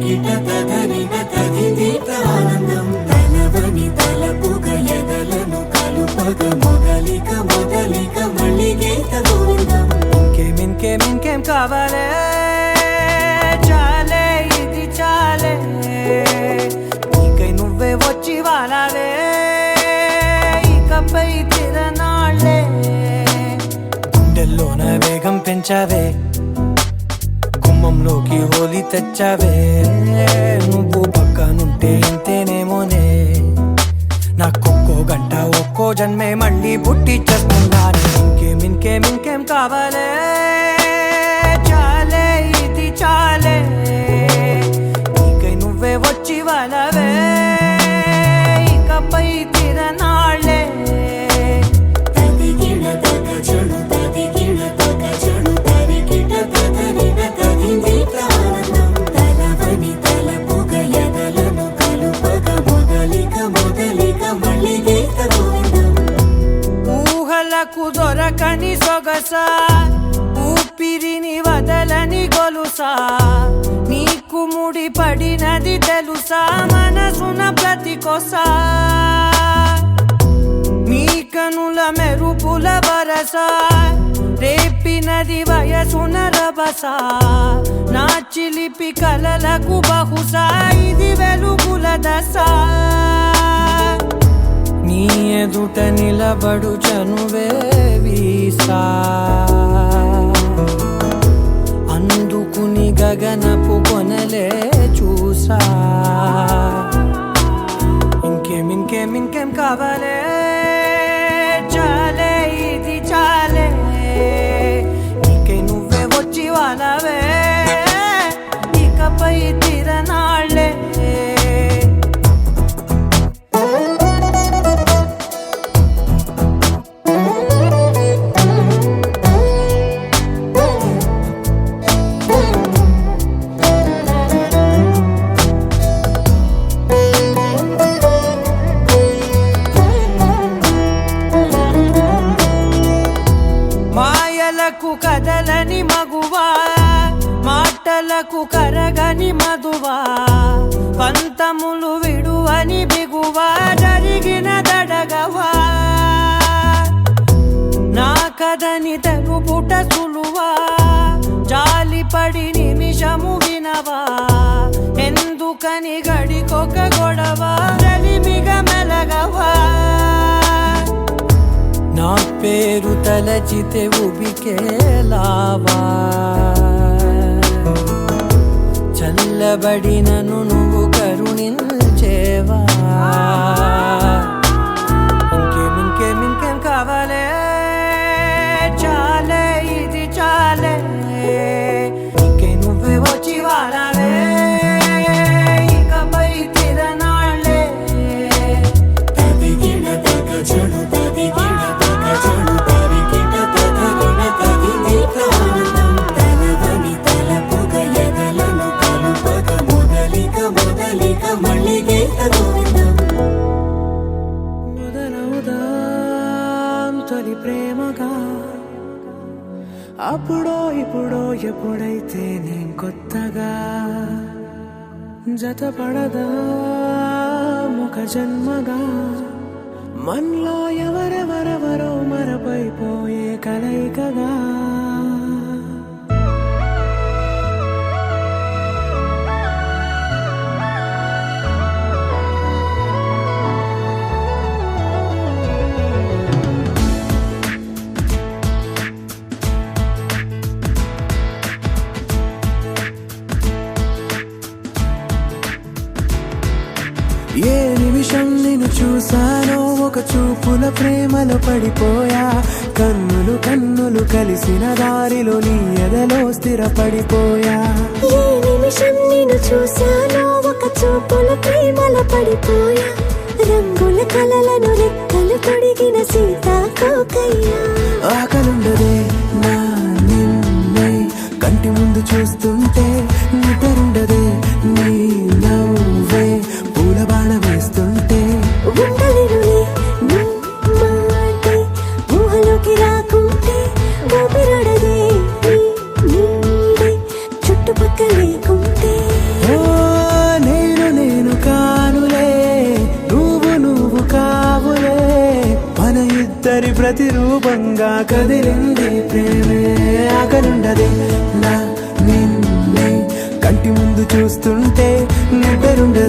తరికిట తగరిన తదిదీత ఆనందం తలవని తలపుగ ఎదలను కలుపగ మొదలిక మొదలిక మళ్ళీ గీత గోవిందం ఇంకేం కావాలే చాలే ఇది చాలే నీకై నువ్వే వచ్చి వాలావే ఇకపై తిరనాళ్ళే గుండెల్లోన వేగం పెంచావే గుమ్మంలోకి హోలీ తెచ్చావే నువ్వు పక్కనుంటే ఇంతేనేమోనే నాకొక్కో గంట ఒక్కో జన్మే మళ్ళీ పుట్టి చేస్తున్నాను ఇంకేం కావాలే చాలే ఇది చాలే నీకై నువ్వే వచ్చి వాలవే ఇకపై తిరనాళ్ళే తదిగిన తగజను తదిగిన తగజను తరికిట తగరిన తదిదీత ఆనందం తలవని తలపుగ ఎదలను కలుపగ మొదలిక మొదలిక మళ్ళీ గీత గోవిందం ఊహలకు దొరకని సొగసా ఊపిరిని వదలని గొలుసా నీకు ముడి పడినది తెలుసా మనసున ప్రతి కొసా నీ కనుల మెరుపుల వరసా రేపినది వయసున రభసా నా చిలిపి కలలకు బహుశా ఇది వెలుగుల దశ నీ ఎదుట నిలబడు చనువే వీసా అందుకుని గగనపు కొనలే చూసా ఇంకేం కావాలే చాలే ఇది చాలే నీకై నువ్వే వచ్చి వాలవే ఇకపై తిరనాళ్ళే మాయలకు కదలని మగువా మాటలకు కరగని మధువా పంతములు విడువని బిగువా జరిగిన దడగవా నా కథని తెలుపుట సులువా జాలిపడి నిమిషము వినవా ఎందుకని గడికొక గొడవ రలిమిగ మెలగవా నా పేరు తలచితే ఉబికేలావా చల్లబడినను నువ్వు కరుణించేవా ఇంకేం కావాలే చాలే ఇది చాలే నీకై నువ్వే వచ్చి వాలవే ఇకపై తిరనాళ్ళే తదిగిన తగజను తదిగిన తగజను తరికిట తగరిన తదిదీత ఆనందం తలవని తలపుగ ఎదలను కలుపగ మొదలిక మొదలిక మళ్ళీ గీత గోవిందం మొదలవుదాం తొలి ప్రేమగా అప్పుడో ఇప్పుడో ఎప్పుడైతే నేను కొత్తగా జతపడదా ముఖ జన్మగా మనలో ఎవరెవరెవరో మరపైపోయే కలయికగా ఏ నిమిషం నిన్ను చూసానో ఒక చూపుల ప్రేమలో పడిపోయా కన్నులు కలిసిన దారిలో నీ ఎదలో స్థిరపడిపోయా ఏ నిమిషం నిన్ను చూసానో ఒక చూపుల ప్రేమలో పడిపోయా రంగుల కలలను రెక్కలు తొడిగిన సీతాకోకయ్యా ఆకలుండదే నా నిన్నే కంటి ముందు చూస్తుంటే నిద్రుండదే నీ నవ్వే పూల బాణ వేస్తుంటే ఉండలేనులే నీ మాటే ఊహలోకి రాకుంటే ఊపిరాడదే నీ నీడే చుట్టుపక్కల లేకుంటే ఓ ప్రతిరూపంగా కదిలింది ప్రేమే ఆకలుండదే నా నిన్నే కంటి ముందు చూస్తుంటే నిద్రుండదే